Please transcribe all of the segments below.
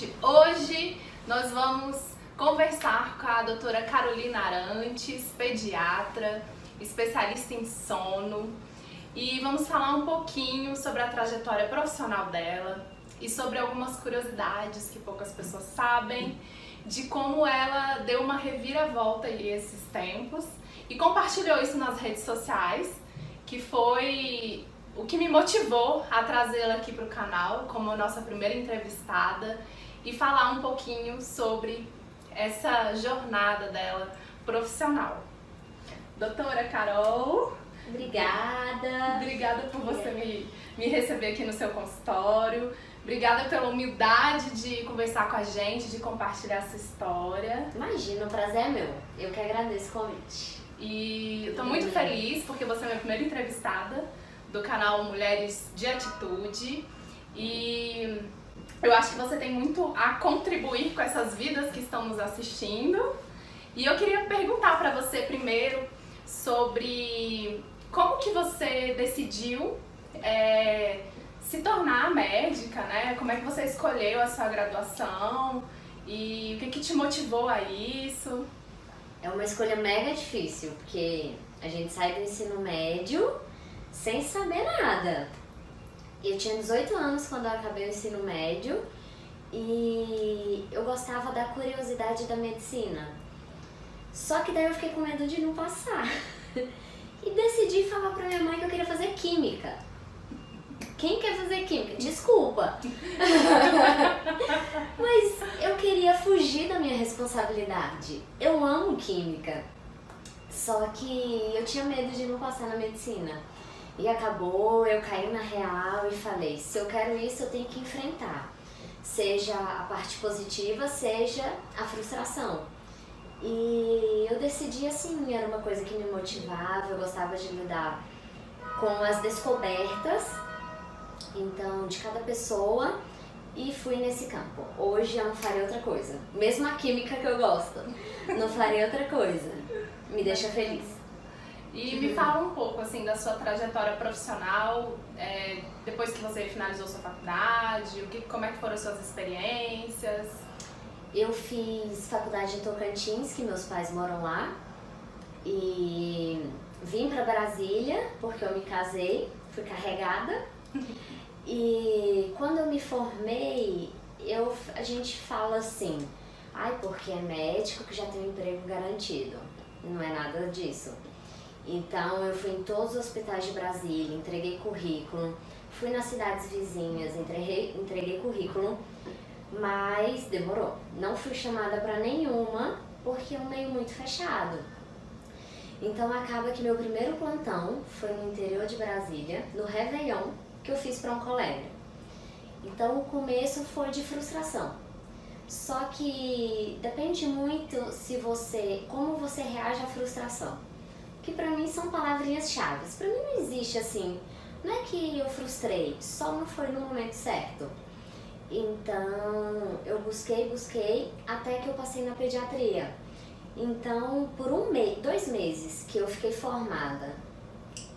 gente! Hoje nós vamos conversar com a doutora Carolina Arantes, pediatra, especialista em sono, e vamos falar um pouquinho sobre a trajetória profissional dela e sobre algumas curiosidades que poucas pessoas sabem, de como ela deu uma reviravolta aí esses tempos e compartilhou isso nas redes sociais, que foi o que me motivou a trazê-la aqui para o canal como nossa primeira entrevistada e falar um pouquinho sobre essa jornada dela profissional. Doutora Carol, obrigada! Obrigada por você me receber aqui no seu consultório. Obrigada pela humildade de conversar com a gente, de compartilhar essa história. Imagina, o prazer é meu. Eu que agradeço o convite. E eu tô muito feliz porque você é a minha primeira entrevistada do canal Mulheres de Atitude. E eu acho que você tem muito a contribuir com essas vidas que estão nos assistindo. E eu queria perguntar para você primeiro sobre como que você decidiu se tornar médica, né? Como é que você escolheu a sua graduação e o que te motivou a isso? É uma escolha mega difícil, porque a gente sai do ensino médio sem saber nada. Eu tinha 18 anos quando eu acabei o ensino médio e eu gostava da curiosidade da medicina. Só que daí eu fiquei com medo de não passar e decidi falar pra minha mãe que eu queria fazer química. Quem quer fazer química? Desculpa! Mas eu queria fugir da minha responsabilidade. Eu amo química, só que eu tinha medo de não passar na medicina. E acabou, eu caí na real e falei, se eu quero isso eu tenho que enfrentar. Seja a parte positiva, seja a frustração. E eu decidi assim, era uma coisa que me motivava, eu gostava de lidar com as descobertas, então, de cada pessoa, e fui nesse campo. Hoje eu não farei outra coisa, mesmo a química que eu gosto, não farei outra coisa, me deixa feliz. E me fala um pouco assim da sua trajetória profissional, depois que você finalizou sua faculdade, como é que foram as suas experiências? Eu fiz faculdade em Tocantins, que meus pais moram lá, e vim pra Brasília porque eu me casei, fui carregada. E quando eu me formei, a gente fala assim, porque é médico que já tem um emprego garantido. Não é nada disso. Então eu fui em todos os hospitais de Brasília, entreguei currículo, fui nas cidades vizinhas, entreguei currículo, mas demorou. Não fui chamada para nenhuma porque é um meio muito fechado. Então acaba que meu primeiro plantão foi no interior de Brasília, no Réveillon, que eu fiz para um colega. Então o começo foi de frustração. Só que depende muito como você reage à frustração. Que pra mim são palavrinhas-chave. Pra mim não existe assim, não é que eu frustrei, só não foi no momento certo. Então eu busquei até que eu passei na pediatria. Então por 2 meses que eu fiquei formada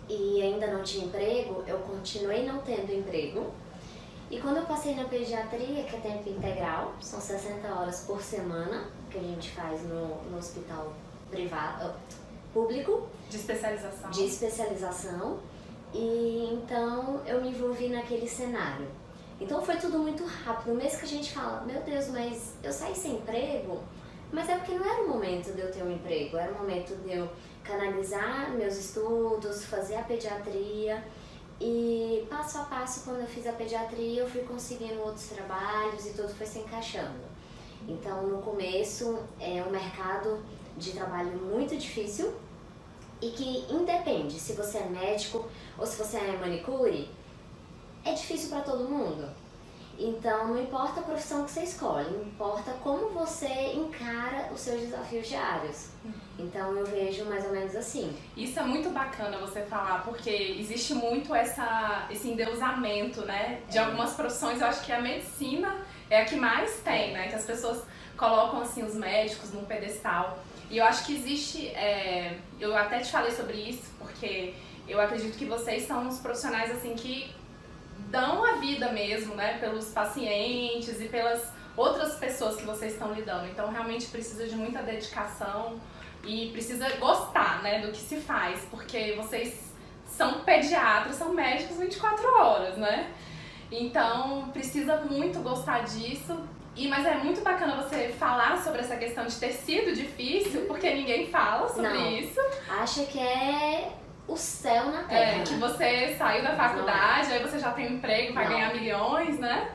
e ainda não tinha emprego, eu continuei não tendo emprego. E quando eu passei na pediatria, que é tempo integral, são 60 horas por semana, que a gente faz no hospital público. De especialização. De especialização. E então eu me envolvi naquele cenário. Então foi tudo muito rápido, mesmo que a gente fala, meu Deus, mas eu saí sem emprego, mas é porque não era o momento de eu ter um emprego, era o momento de eu canalizar meus estudos, fazer a pediatria e passo a passo, quando eu fiz a pediatria, eu fui conseguindo outros trabalhos e tudo foi se encaixando. Então no começo é um mercado de trabalho muito difícil e que independe se você é médico ou se você é manicure, é difícil para todo mundo. Então não importa a profissão que você escolhe, importa como você encara os seus desafios diários. Então eu vejo mais ou menos assim. Isso é muito bacana você falar, porque existe muito esse endeusamento, né? De algumas profissões. Eu acho que a medicina é a que mais tem, né? Que as pessoas colocam assim os médicos num pedestal. E eu acho que existe, eu até te falei sobre isso, porque eu acredito que vocês são uns profissionais assim que dão a vida mesmo, né, pelos pacientes e pelas outras pessoas que vocês estão lidando. Então realmente precisa de muita dedicação e precisa gostar, né, do que se faz, porque vocês são pediatras, são médicos 24 horas, né? Então precisa muito gostar disso. Mas é muito bacana você falar sobre essa questão de ter sido difícil, porque ninguém fala sobre isso. Acha que é o céu na terra. Que você saiu da faculdade, aí você já tem um emprego, vai ganhar milhões, né?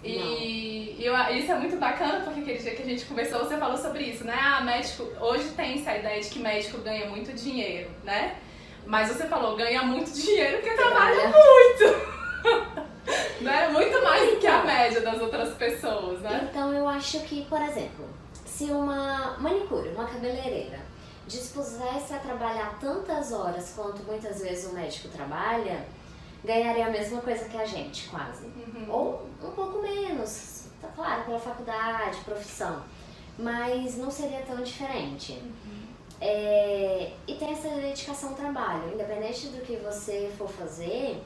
Isso é muito bacana, porque aquele dia que a gente conversou, você falou sobre isso, né? Médico, hoje tem essa ideia de que médico ganha muito dinheiro, né? Mas você falou, ganha muito dinheiro porque trabalha muito. Né? Muito mais do que a média das outras pessoas, né? Então eu acho que, por exemplo, se uma manicure, uma cabeleireira, dispusesse a trabalhar tantas horas quanto muitas vezes o médico trabalha, ganharia a mesma coisa que a gente, quase. Ou um pouco menos, tá claro, pela faculdade, profissão, mas não seria tão diferente. E tem essa dedicação ao trabalho, independente do que você for fazer,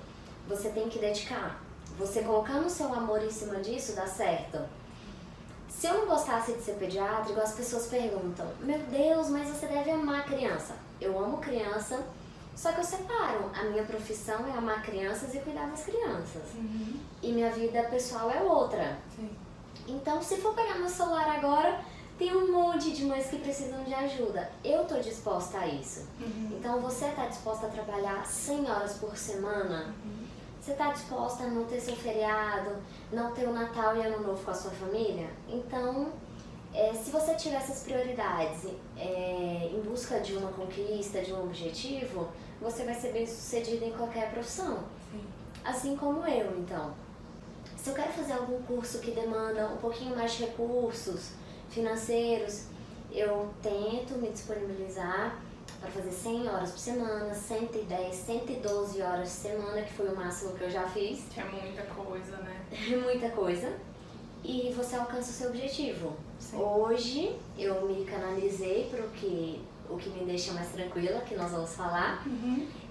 você tem que dedicar. Você colocando o seu amor em cima disso, dá certo. Se eu não gostasse de ser pediatra, igual as pessoas perguntam, meu Deus, mas você deve amar criança. Eu amo criança, só que eu separo. A minha profissão é amar crianças e cuidar das crianças. E minha vida pessoal é outra. Sim. Então, se for pegar meu celular agora, tem um monte de mães que precisam de ajuda. Eu tô disposta a isso. Então, você tá disposta a trabalhar 100 horas por semana? Você está disposta a não ter seu feriado, não ter o Natal e Ano Novo com a sua família? Então, se você tiver essas prioridades em busca de uma conquista, de um objetivo, você vai ser bem sucedida em qualquer profissão. Sim. Assim como eu, então. Se eu quero fazer algum curso que demanda um pouquinho mais de recursos financeiros, eu tento me disponibilizar para fazer 100 horas por semana, 110, 112 horas por semana, que foi o máximo que eu já fiz. Que é muita coisa, né? Muita coisa. E você alcança o seu objetivo. Sim. Hoje eu me canalizei para o que me deixa mais tranquila, que nós vamos falar.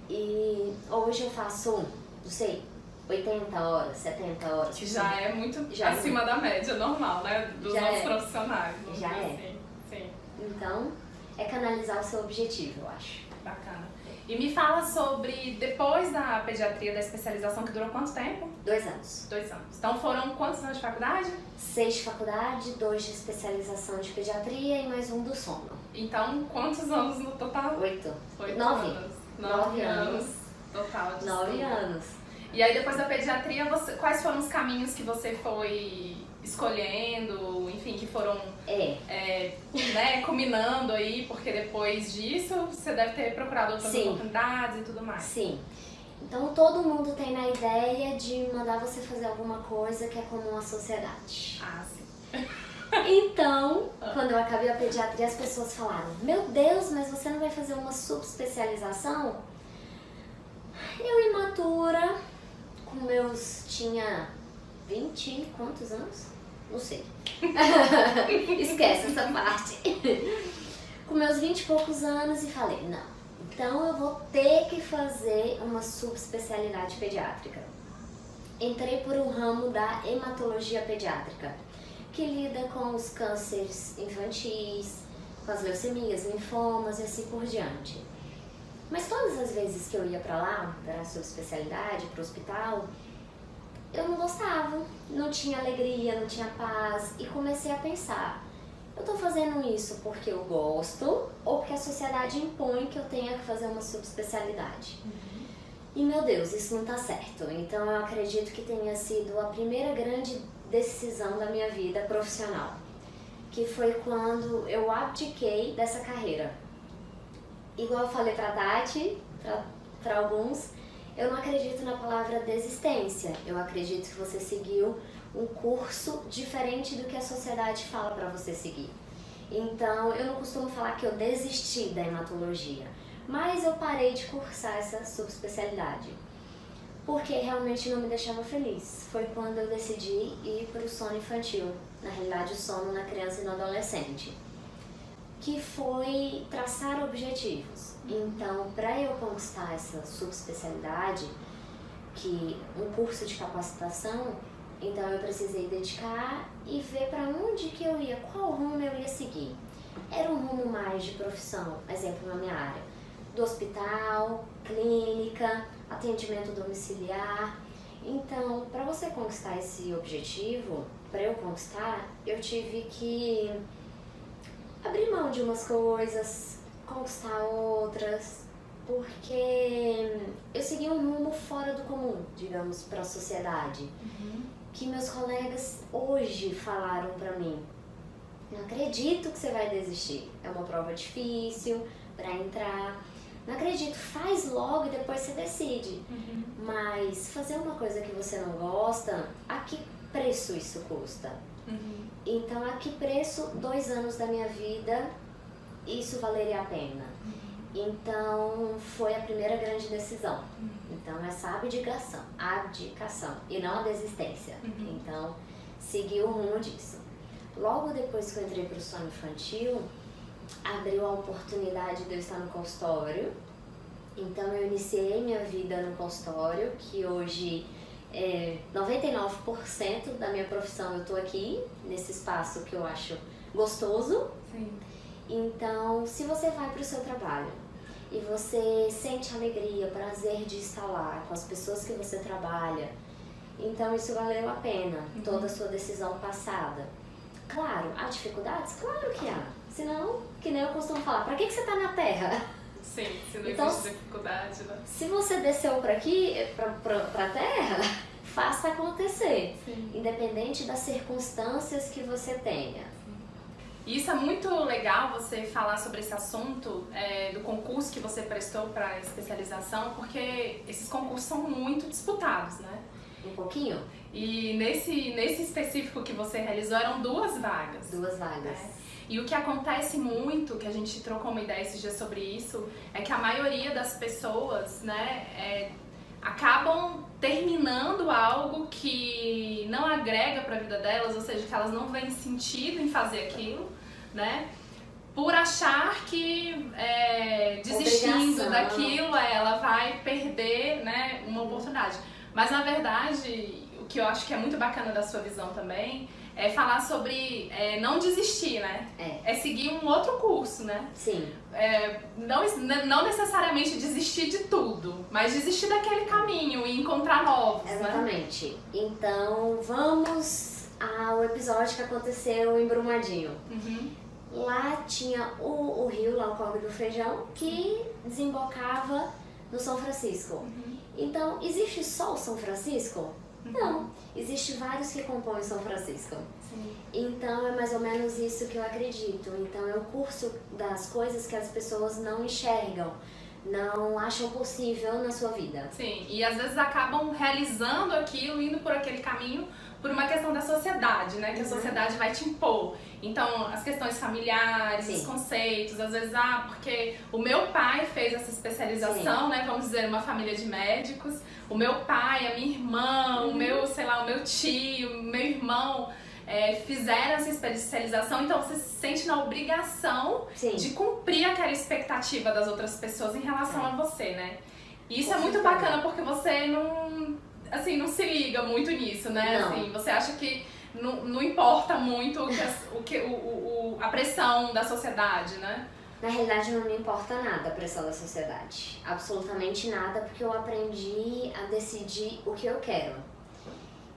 E hoje eu faço, não sei, 80 horas, 70 horas. Que já é muito acima da média normal, né? Dos nossos profissionais. Já é. Sim. Então, é canalizar o seu objetivo, eu acho. Bacana. E me fala sobre, depois da pediatria, da especialização, que durou quanto tempo? 2 anos. 2 anos. Então foram quantos anos de faculdade? 6 de faculdade, 2 de especialização de pediatria e mais um do sono. Então, quantos anos no total? 8. 9 anos. 9 anos. Total de 9 estudo. anos. E aí, depois da pediatria, quais foram os caminhos que você foi escolhendo, enfim, que foram né, combinando aí, porque depois disso você deve ter procurado outras oportunidades e tudo mais. Sim. Então todo mundo tem na ideia de mandar você fazer alguma coisa que é comum à sociedade. Ah, sim. Então, quando eu acabei a pediatria, as pessoas falaram, meu Deus, mas você não vai fazer uma subespecialização? Eu imatura, tinha 20 e quantos anos? Não sei. Esquece essa parte. Com meus 20 e poucos anos e falei, não, então eu vou ter que fazer uma subespecialidade pediátrica. Entrei por um ramo da hematologia pediátrica, que lida com os cânceres infantis, com as leucemias, linfomas e assim por diante. Mas todas as vezes que eu ia pra lá, para a subespecialidade, pro hospital, eu não gostava, não tinha alegria, não tinha paz e comecei a pensar, eu tô fazendo isso porque eu gosto ou porque a sociedade impõe que eu tenha que fazer uma subespecialidade? E meu Deus, isso não tá certo. Então eu acredito que tenha sido a primeira grande decisão da minha vida profissional, que foi quando eu abdiquei dessa carreira. Igual eu falei pra Tati, pra alguns, eu não acredito na palavra desistência. Eu acredito que você seguiu um curso diferente do que a sociedade fala pra você seguir. Então, eu não costumo falar que eu desisti da hematologia, mas eu parei de cursar essa subespecialidade, porque realmente não me deixava feliz. Foi quando eu decidi ir para o sono infantil, na realidade o sono na criança e no adolescente, que foi traçar objetivos. Então, para eu conquistar essa subespecialidade, que um curso de capacitação, então eu precisei dedicar e ver para onde que eu ia, qual rumo eu ia seguir. Era um rumo mais de profissão, exemplo na minha área, do hospital, clínica, atendimento domiciliar. Então, para você conquistar esse objetivo, para eu conquistar, eu tive que abrir mão de umas coisas, conquistar outras, porque eu segui um rumo fora do comum, digamos, para a sociedade. Que meus colegas hoje falaram para mim: não acredito que você vai desistir, é uma prova difícil para entrar, não acredito, faz logo e depois você decide. Mas fazer uma coisa que você não gosta, a que preço isso custa? Então, a que preço 2 anos da minha vida isso valeria a pena? Então, foi a primeira grande decisão. Então, essa abdicação e não a desistência. Então, segui o rumo disso. Logo depois que eu entrei para o sono infantil, abriu a oportunidade de eu estar no consultório. Então, eu iniciei minha vida no consultório, que hoje 99% da minha profissão eu estou aqui, nesse espaço que eu acho gostoso. Sim. Então, se você vai para o seu trabalho e você sente alegria, prazer de estar lá com as pessoas que você trabalha, então isso valeu a pena, toda a sua decisão passada. Claro, há dificuldades? Claro que há. Senão, que nem eu costumo falar, pra que você tá na Terra? Sim, se não então, existe dificuldade, né? Se você desceu pra aqui, pra Terra, faça acontecer. Sim. Independente das circunstâncias que você tenha. E isso é muito legal você falar sobre esse assunto do concurso que você prestou para especialização, porque esses concursos são muito disputados, né? Um pouquinho? E nesse específico que você realizou, eram 2 vagas. 2 vagas. E o que acontece muito, que a gente trocou uma ideia esses dias sobre isso, é que a maioria das pessoas, né, acabam terminando algo que não agrega para a vida delas, ou seja, que elas não veem sentido em fazer aquilo, né? Por achar que desistindo daquilo ela vai perder, né, uma oportunidade. Mas na verdade, o que eu acho que é muito bacana da sua visão também é falar sobre não desistir, né? É seguir um outro curso, né? Sim. Não necessariamente desistir de tudo, mas desistir daquele caminho e encontrar novos, Exatamente. Né? Então, vamos ao episódio que aconteceu em Brumadinho. Lá tinha o rio, lá o Córrego do Feijão, que desembocava no São Francisco. Então, existe só o São Francisco? Não, existe vários que compõem São Francisco. Sim. Então é mais ou menos isso que eu acredito. Então é o curso das coisas que as pessoas não enxergam, não acham possível na sua vida. Sim, e às vezes acabam realizando aquilo, indo por aquele caminho, por uma questão da sociedade, né? Que a sociedade vai te impor. Então, as questões familiares, os conceitos, às vezes, porque o meu pai fez essa especialização, né? Vamos dizer, uma família de médicos. O meu pai, a minha irmã, o meu, sei lá, o meu tio, o meu irmão fizeram essa especialização. Então, você se sente na obrigação de cumprir aquela expectativa das outras pessoas em relação a você, né? E isso é muito bacana porque você não se liga muito nisso, né? Assim, você acha que não importa muito a pressão da sociedade, né? Na realidade, não me importa nada a pressão da sociedade. Absolutamente nada, porque eu aprendi a decidir o que eu quero.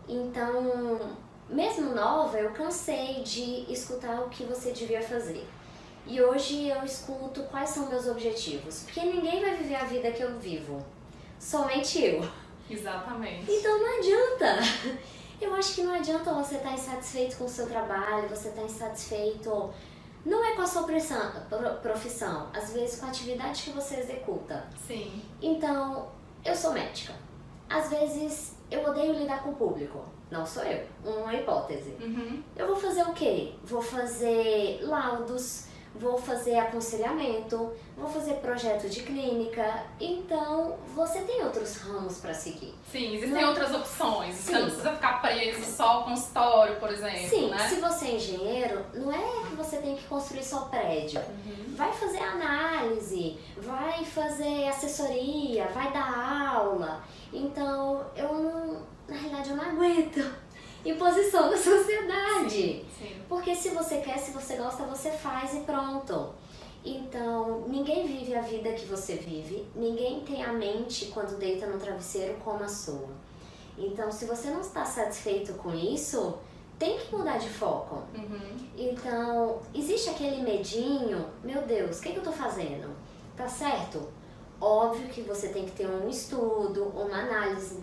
Então, mesmo nova, eu cansei de escutar o que você devia fazer. E hoje eu escuto quais são meus objetivos. Porque ninguém vai viver a vida que eu vivo. Somente eu. Exatamente. Então não adianta. Eu acho que não adianta você estar insatisfeito com o seu trabalho, você estar insatisfeito... Não é com a sua profissão, às vezes com a atividade que você executa. Sim. Então, eu sou médica. Às vezes, eu odeio lidar com o público. Não sou eu, uma hipótese. Eu vou fazer o quê? Vou fazer laudos, vou fazer aconselhamento, vou fazer projeto de clínica. Então, você tem outros ramos para seguir. Sim, existem outras opções. Sim. Você não precisa ficar preso só ao consultório, por exemplo. Sim, né? Se você é engenheiro, não é que você tem que construir só prédio. Vai fazer análise, vai fazer assessoria, vai dar aula. Então, na realidade, eu não aguento imposição da sociedade. Sim. Porque se você quer, se você gosta, você faz e pronto. Então, ninguém vive a vida que você vive, ninguém tem a mente quando deita no travesseiro como a sua. Então, se você não está satisfeito com isso, tem que mudar de foco. Então, existe aquele medinho, meu Deus, o que eu tô fazendo? Tá certo? Óbvio que você tem que ter um estudo, uma análise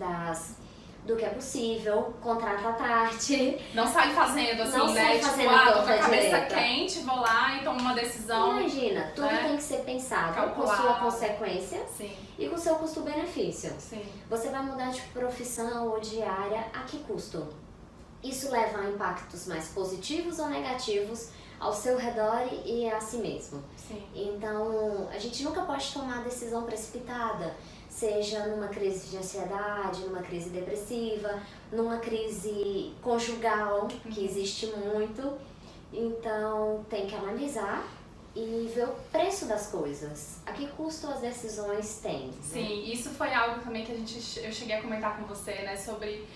do que é possível, contrata a Tati. Não sai fazendo assim, não né? Sai tipo, fazendo tô com a cabeça direta. quente, vou lá e tomo uma decisão. Imagina, tudo né? tem que ser pensado Calculado. com sua consequência Sim. e com seu custo-benefício. Sim. Você vai mudar de profissão ou de área, a que custo? Isso leva a impactos mais positivos ou negativos ao seu redor e a si mesmo. Sim. Então, a gente nunca pode tomar decisão precipitada, seja numa crise de ansiedade, numa crise depressiva, numa crise conjugal, que existe muito. Então, tem que analisar e ver o preço das coisas. A que custo as decisões têm? Sim, isso foi algo também que eu cheguei a comentar com você, né? Sobre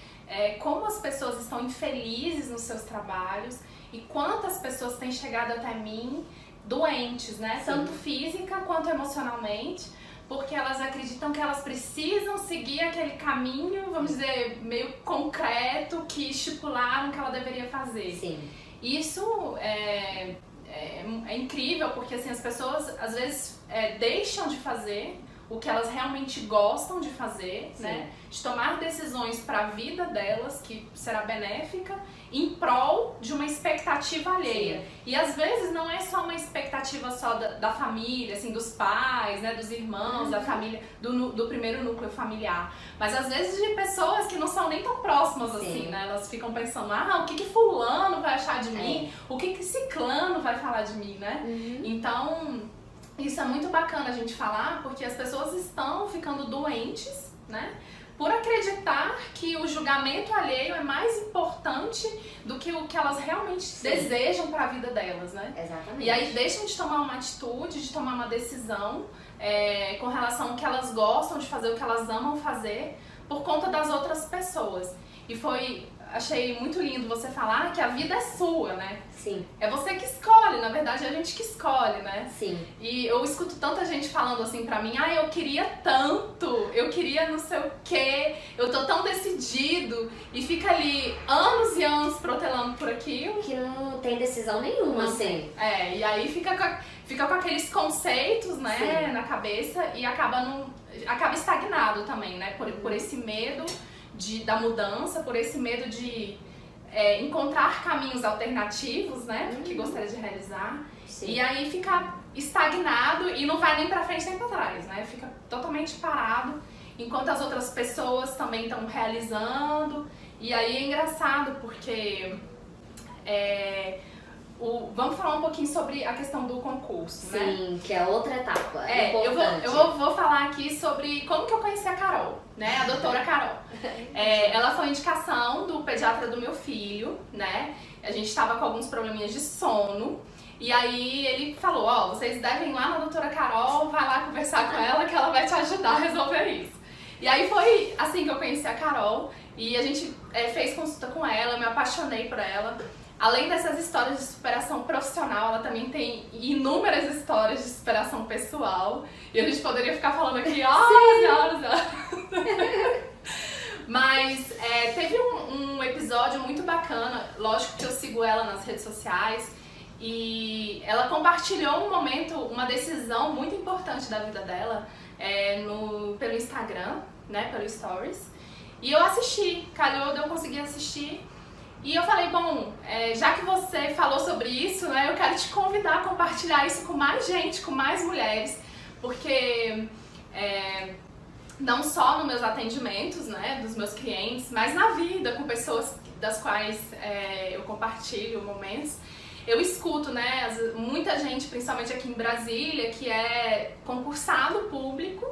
como as pessoas estão infelizes nos seus trabalhos e quantas pessoas têm chegado até mim doentes, né? Sim. Tanto física quanto emocionalmente, porque elas acreditam que elas precisam seguir aquele caminho, vamos dizer, meio concreto que estipularam que ela deveria fazer. Sim. Isso é incrível, porque assim, as pessoas às vezes deixam de fazer o que elas realmente gostam de fazer, Sim. né? De tomar decisões para a vida delas, que será benéfica, em prol de uma expectativa alheia. Sim. E às vezes não é só uma expectativa só da família, assim, dos pais, né, dos irmãos, da família, do primeiro núcleo familiar. Mas às vezes de pessoas que não são nem tão próximas assim, né? Elas ficam pensando, o que fulano vai achar de mim? O que ciclano vai falar de mim, né? Então, isso é muito bacana a gente falar, porque as pessoas estão ficando doentes, né? Por acreditar que o julgamento alheio é mais importante do que o que elas realmente desejam para a vida delas, né? Exatamente. E aí deixam de tomar uma atitude, de tomar uma decisão com relação ao que elas gostam de fazer, o que elas amam fazer, por conta das outras pessoas. E achei muito lindo você falar que a vida é sua, né? Sim. É você que escolhe, na verdade é a gente que escolhe, né? Sim. E eu escuto tanta gente falando assim pra mim, eu queria tanto, eu queria não sei o quê, eu tô tão decidido, e fica ali anos e anos protelando por aquilo. Que não tem decisão nenhuma, Não assim. E aí fica com aqueles conceitos, né, Sim. na cabeça e acaba estagnado também, né, por esse medo da mudança, por esse medo de encontrar caminhos alternativos, né, que gostaria de realizar. Sim. E aí fica estagnado e não vai nem pra frente nem pra trás, né, fica totalmente parado, enquanto as outras pessoas também estão realizando. E aí é engraçado porque vamos falar um pouquinho sobre a questão do concurso, né? Sim, que é outra etapa. Eu vou falar aqui sobre como que eu conheci a Carol, né? A doutora Carol. Ela foi indicação do pediatra do meu filho, né? A gente estava com alguns probleminhas de sono. E aí ele falou, vocês devem ir lá na doutora Carol, vai lá conversar com ela que ela vai te ajudar a resolver isso. E aí foi assim que eu conheci a Carol e a gente fez consulta com ela, eu me apaixonei por ela. Além dessas histórias de superação profissional, ela também tem inúmeras histórias de superação pessoal. E a gente poderia ficar falando aqui horas e horas e horas. Mas teve um episódio muito bacana, lógico que eu sigo ela nas redes sociais. E ela compartilhou um momento, uma decisão muito importante da vida dela pelo Instagram, né, pelo Stories. E eu assisti, calhou de eu conseguir assistir. E eu falei, já que você falou sobre isso, né, eu quero te convidar a compartilhar isso com mais gente, com mais mulheres, porque não só nos meus atendimentos, né, dos meus clientes, mas na vida, com pessoas das quais eu compartilho momentos, eu escuto, né, muita gente, principalmente aqui em Brasília, que é concursado público,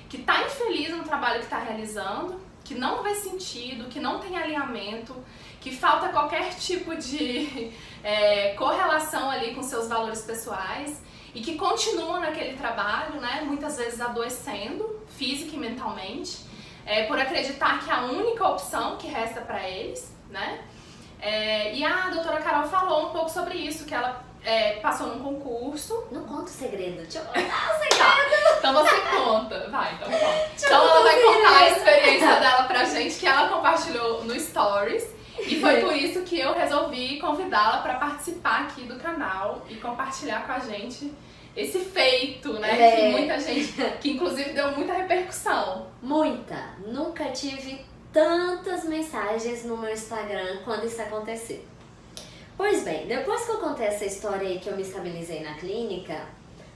que tá infeliz no trabalho que tá realizando, que não vê sentido, que não tem alinhamento, que falta qualquer tipo de correlação ali com seus valores pessoais e que continuam naquele trabalho, né, muitas vezes adoecendo física e mentalmente, por acreditar que é a única opção que resta para eles, né? E a doutora Carol falou um pouco sobre isso, que ela passou num concurso. Não conta o segredo, deixa eu contar o segredo. Então você conta, vai, então conta. Então ela vai contar a experiência dela pra gente, que ela compartilhou no Stories. E foi por isso que eu resolvi convidá-la para participar aqui do canal e compartilhar com a gente esse feito, né? Que muita gente, que inclusive deu muita repercussão. Muita! Nunca tive tantas mensagens no meu Instagram quando isso aconteceu. Pois bem, depois que eu contei essa história aí que eu me estabilizei na clínica,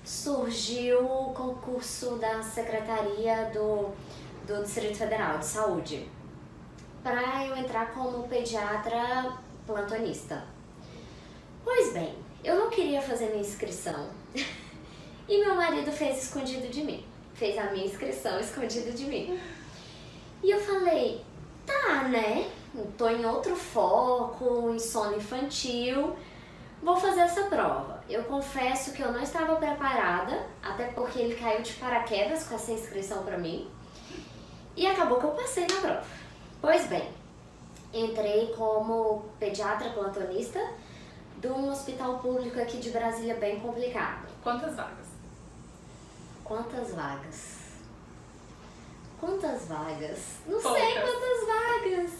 surgiu o concurso da Secretaria do Distrito Federal de Saúde para eu entrar como pediatra plantonista. Pois bem, eu não queria fazer minha inscrição e meu marido fez escondido de mim. Fez a minha inscrição escondido de mim. E eu falei, tá, né? Tô em outro foco, em sono infantil, vou fazer essa prova. Eu confesso que eu não estava preparada, até porque ele caiu de paraquedas com essa inscrição pra mim. E acabou que eu passei na prova. Pois bem, entrei como pediatra plantonista de um hospital público aqui de Brasília bem complicado. Quantas vagas? Quantas vagas? Quantas vagas? Não Poucas. sei quantas vagas.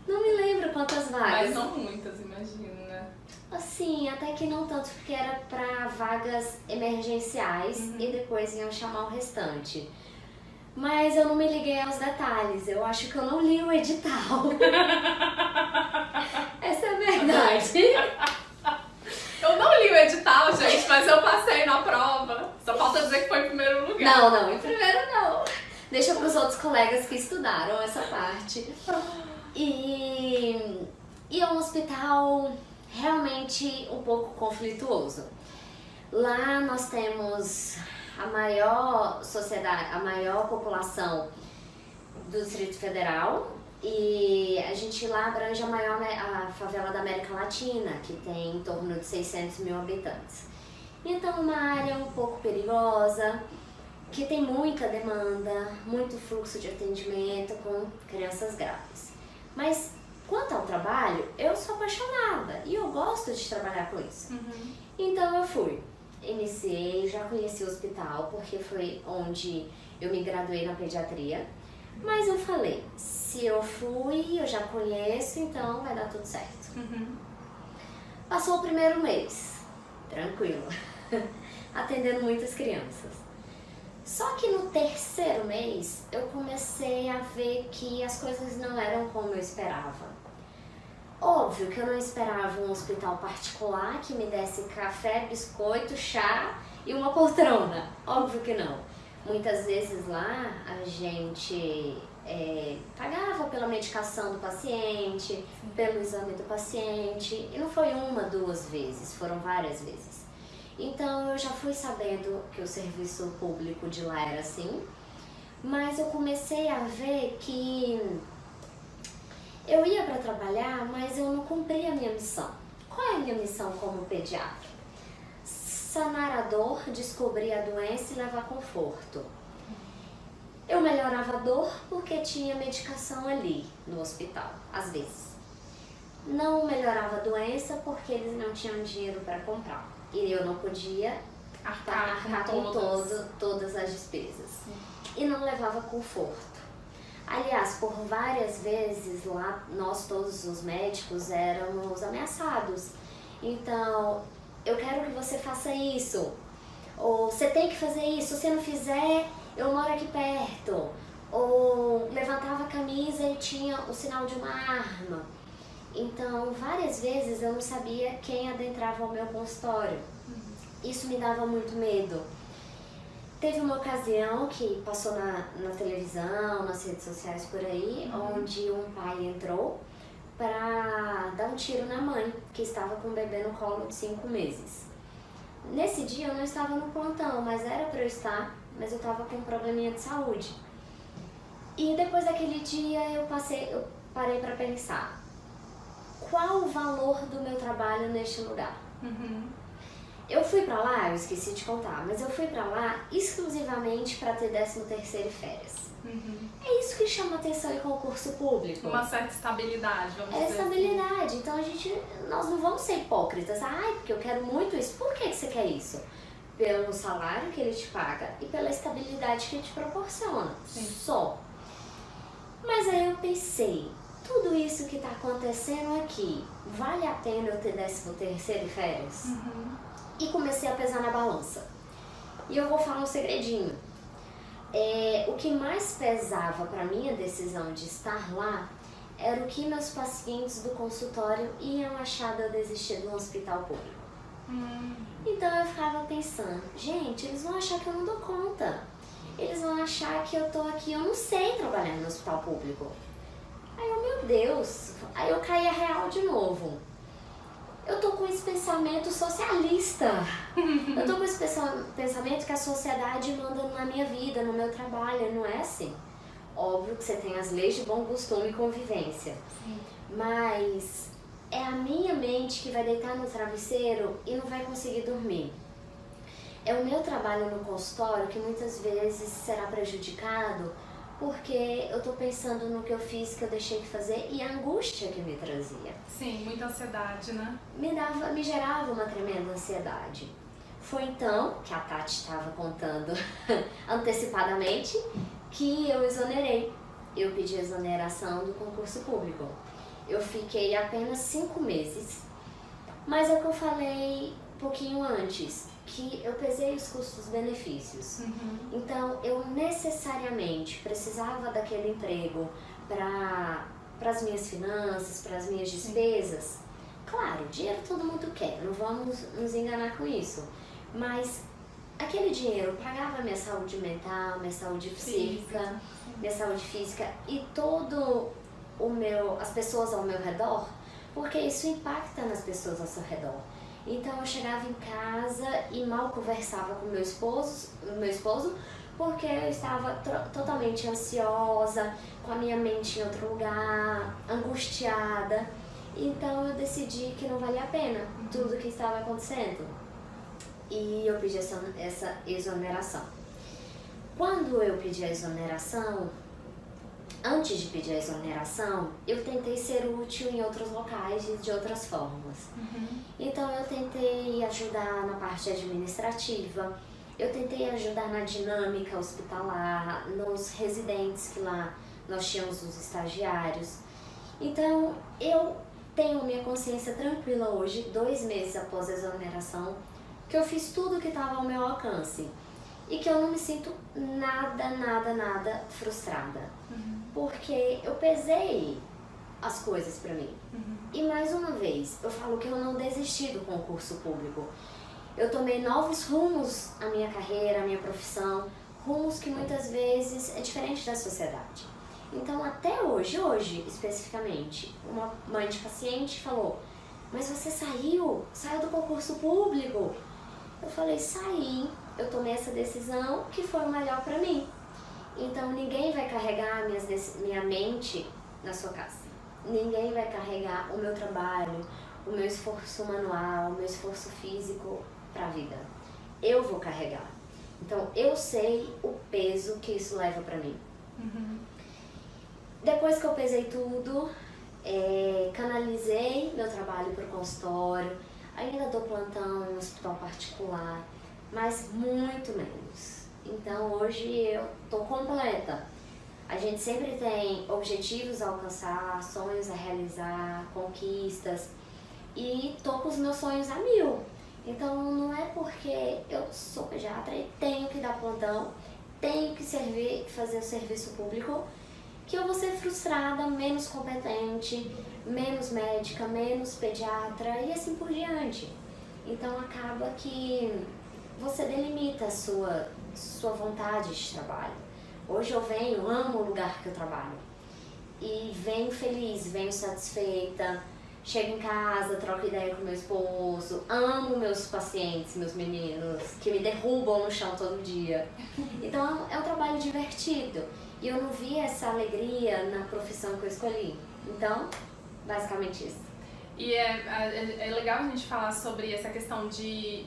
Não me lembro quantas vagas. Mas não muitas, imagino, né? Assim, até que não tanto, porque era pra vagas emergenciais e depois iam chamar o restante. Mas eu não me liguei aos detalhes, eu acho que eu não li o edital. Essa é a verdade. Eu não li o edital, gente, mas eu passei na prova. Só falta dizer que foi em primeiro lugar. Não, em primeiro não. Deixa pros outros colegas que estudaram essa parte. E é um hospital realmente um pouco conflituoso. Lá nós temos a maior sociedade, a maior população do Distrito Federal e a gente lá abrange a favela da América Latina, que tem em torno de 600 mil habitantes. Então uma área um pouco perigosa, que tem muita demanda, muito fluxo de atendimento com crianças graves. Mas quanto ao trabalho, eu sou apaixonada e eu gosto de trabalhar com isso. Então eu fui. Iniciei, já conheci o hospital, porque foi onde eu me graduei na pediatria. Mas eu falei, se eu fui, eu já conheço, então vai dar tudo certo. Passou o primeiro mês, tranquilo, atendendo muitas crianças. Só que no terceiro mês, eu comecei a ver que as coisas não eram como eu esperava. Óbvio que eu não esperava um hospital particular que me desse café, biscoito, chá e uma poltrona. Óbvio que não. Muitas vezes lá a gente pagava pela medicação do paciente, pelo exame do paciente. E não foi uma, duas vezes, foram várias vezes. Então eu já fui sabendo que o serviço público de lá era assim. Mas eu comecei a ver que eu ia para trabalhar, mas eu não cumpria a minha missão. Qual é a minha missão como pediatra? Sanar a dor, descobrir a doença e levar conforto. Eu melhorava a dor porque tinha medicação ali no hospital, às vezes. Não melhorava a doença porque eles não tinham dinheiro para comprar. E eu não podia arcar com todas as despesas. E não levava conforto. Aliás, por várias vezes lá, nós todos os médicos éramos ameaçados. Então, eu quero que você faça isso. Ou você tem que fazer isso, se você não fizer, eu moro aqui perto. Ou levantava a camisa e tinha o sinal de uma arma. Então, várias vezes eu não sabia quem adentrava o meu consultório. Isso me dava muito medo. Teve uma ocasião que passou na televisão, nas redes sociais por aí, onde um pai entrou para dar um tiro na mãe, que estava com um bebê no colo de 5 meses. Nesse dia eu não estava no plantão, mas era para eu estar, mas eu estava com um probleminha de saúde. E depois daquele dia eu parei para pensar, qual o valor do meu trabalho neste lugar? Eu fui pra lá, eu esqueci de contar, mas eu fui pra lá exclusivamente para ter 13º e férias. É isso que chama atenção em concurso público. Uma certa estabilidade, vamos dizer assim. Estabilidade. Então nós não vamos ser hipócritas. Ai, porque eu quero muito isso. Por que você quer isso? Pelo salário que ele te paga e pela estabilidade que ele te proporciona. Sim. Só. Mas aí eu pensei, tudo isso que está acontecendo aqui, vale a pena eu ter 13º e férias? E comecei a pesar na balança. E eu vou falar um segredinho. O que mais pesava para minha decisão de estar lá era o que meus pacientes do consultório iam achar de eu desistir do hospital público. Então eu ficava pensando, gente, eles vão achar que eu não dou conta. Eles vão achar que eu tô aqui, eu não sei trabalhar no hospital público. Aí eu, meu Deus, aí eu caí a real de novo. Eu tô com esse pensamento socialista. Eu tô com esse pensamento que a sociedade manda na minha vida, no meu trabalho, não é assim. Óbvio que você tem as leis de bom costume e convivência. Sim. Mas é a minha mente que vai deitar no travesseiro e não vai conseguir dormir. É o meu trabalho no consultório que muitas vezes será prejudicado porque eu tô pensando no que eu fiz, que eu deixei de fazer e a angústia que me trazia. Sim, muita ansiedade, né? Me gerava uma tremenda ansiedade. Foi então que a Tati estava contando antecipadamente que eu exonerei. Eu pedi exoneração do concurso público. Eu fiquei apenas 5 meses, mas é o que eu falei um pouquinho antes, que eu pesei os custos-benefícios. Então, eu necessariamente precisava daquele emprego para as minhas finanças, para as minhas despesas. Claro, dinheiro todo mundo quer, não vamos nos enganar com isso. Mas aquele dinheiro pagava minha saúde mental, minha saúde psíquica, minha saúde física e as pessoas ao meu redor, porque isso impacta nas pessoas ao seu redor. Então eu chegava em casa e mal conversava com meu esposo, porque eu estava totalmente ansiosa, com a minha mente em outro lugar, angustiada. Então eu decidi que não valia a pena tudo o que estava acontecendo. E eu pedi essa exoneração. Quando eu pedi a exoneração, antes de pedir a exoneração, eu tentei ser útil em outros locais e de outras formas. Então eu tentei ajudar na parte administrativa, eu tentei ajudar na dinâmica hospitalar, nos residentes que lá nós tínhamos os estagiários. Então eu tenho minha consciência tranquila hoje, 2 meses após a exoneração, que eu fiz tudo que estava ao meu alcance e que eu não me sinto nada frustrada. Porque eu pesei as coisas pra mim. E mais uma vez, eu falo que eu não desisti do concurso público. Eu tomei novos rumos à minha carreira, à minha profissão, rumos que muitas vezes é diferente da sociedade. Então até hoje especificamente, uma mãe de paciente falou, mas você saiu do concurso público? Eu falei, saí, eu tomei essa decisão que foi o melhor pra mim. Então ninguém vai carregar minha mente na sua casa. Ninguém vai carregar o meu trabalho, o meu esforço manual, o meu esforço físico para a vida. Eu vou carregar. Então eu sei o peso que isso leva para mim. Depois que eu pesei tudo, canalizei meu trabalho para o consultório. Ainda dou plantão em um hospital particular, mas muito menos. Então hoje eu tô completa. A gente sempre tem objetivos a alcançar, sonhos a realizar, conquistas. E tô com os meus sonhos a 1000. Então não é porque eu sou pediatra e tenho que dar plantão, tenho que fazer o serviço público, que eu vou ser frustrada, menos competente, menos médica, menos pediatra e assim por diante. Então acaba que você delimita a sua vontade de trabalho. Hoje eu amo o lugar que eu trabalho. e venho feliz, venho satisfeita. Chego em casa, troco ideia com meu esposo, amo meus pacientes, meus meninos, que me derrubam no chão todo dia. Então é um trabalho divertido. E eu não vi essa alegria na profissão que eu escolhi. Então, basicamente isso. E é legal a gente falar sobre essa questão de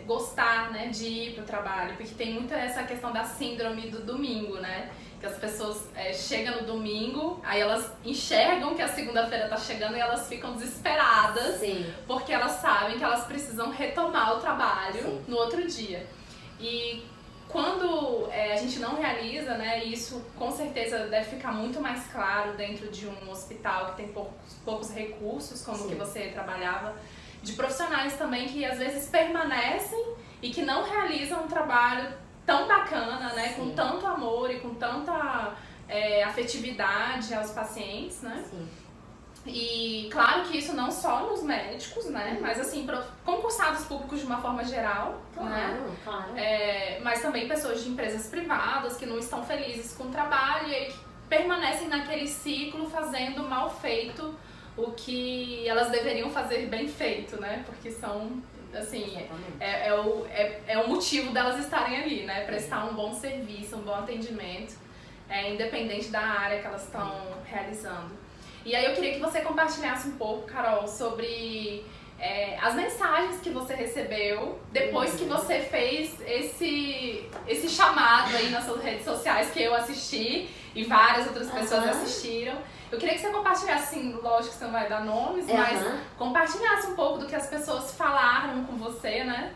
gostar, né, de ir pro trabalho, porque tem muito essa questão da síndrome do domingo, né? Que as pessoas chegam no domingo, aí elas enxergam que a segunda-feira tá chegando e elas ficam desesperadas. Sim. Porque elas sabem que elas precisam retomar o trabalho Sim. no outro dia. E quando a gente não realiza, né, isso com certeza deve ficar muito mais claro dentro de um hospital que tem poucos recursos, como Sim. que você trabalhava, de profissionais também que às vezes permanecem e que não realizam um trabalho tão bacana, né, com Sim. tanto amor e com tanta afetividade aos pacientes, né? Sim. E claro que isso não só nos médicos, né, mas assim, concursados públicos de uma forma geral, né? Claro. Mas também pessoas de empresas privadas que não estão felizes com o trabalho e que permanecem naquele ciclo fazendo mal feito o que elas deveriam fazer bem feito, né? Porque são, assim, é o motivo delas estarem ali, né? Prestar um bom serviço, um bom atendimento, independente da área que elas estão realizando. E aí eu queria que você compartilhasse um pouco, Carol, sobre as mensagens que você recebeu depois que você fez esse chamado aí nas suas redes sociais que eu assisti e várias outras pessoas assistiram. Eu queria que você compartilhasse, assim, lógico que você não vai dar nomes, mas compartilhasse um pouco do que as pessoas falaram com você, né?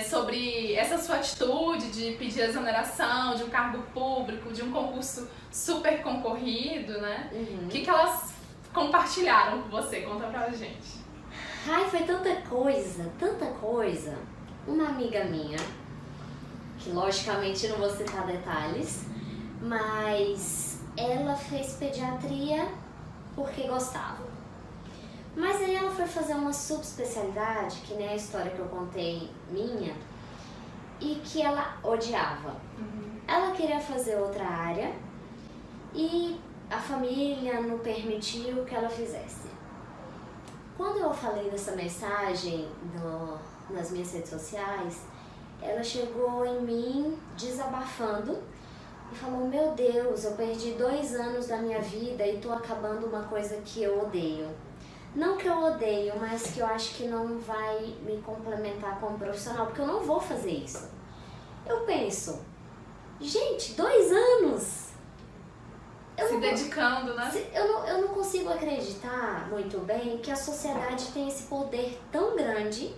Sobre essa sua atitude de pedir exoneração de um cargo público, de um concurso super concorrido, né? O que elas compartilharam com você? Conta pra gente. Ai, foi tanta coisa, tanta coisa. Uma amiga minha, que logicamente não vou citar detalhes, mas ela fez pediatria porque gostava. Mas aí ela foi fazer uma subespecialidade, que nem a história que eu contei minha, e que ela odiava. Ela queria fazer outra área e a família não permitiu que ela fizesse. Quando eu falei dessa mensagem nas minhas redes sociais, ela chegou em mim desabafando e falou: meu Deus, eu perdi 2 anos da minha vida e tô acabando uma coisa que eu odeio. Não que eu odeio, mas que eu acho que não vai me complementar como profissional, porque eu não vou fazer isso. Eu penso, gente, 2 anos! Se dedicando, né? Eu não consigo acreditar muito bem que a sociedade tem esse poder tão grande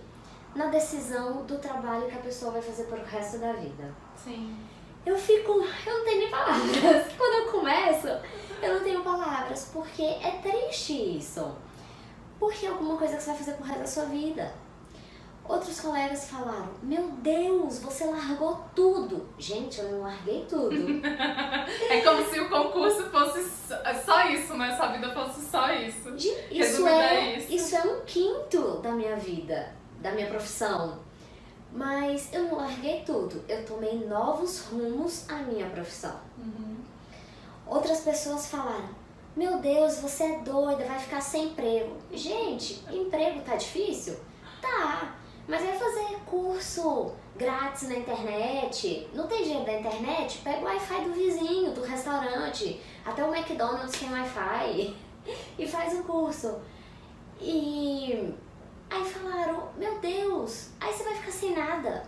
na decisão do trabalho que a pessoa vai fazer pro resto da vida. Sim. Eu não tenho nem palavras. Quando eu começo, eu não tenho palavras, porque é triste isso. Porque é alguma coisa que você vai fazer pro resto da sua vida. Outros colegas falaram: meu Deus, você largou tudo. Gente, eu não larguei tudo. É como se o concurso fosse só isso, né? Sua vida fosse só isso. Isso é 1/5 da minha vida, da minha profissão. Mas eu não larguei tudo. Eu tomei novos rumos à minha profissão. Outras pessoas falaram: meu Deus, você é doida, vai ficar sem emprego. Gente, emprego tá difícil? Tá. Mas vai fazer curso grátis na internet. Não tem dinheiro da internet? Pega o Wi-Fi do vizinho, do restaurante. Até o McDonald's tem Wi-Fi. E faz um curso. E aí falaram: meu Deus, aí você vai ficar sem nada.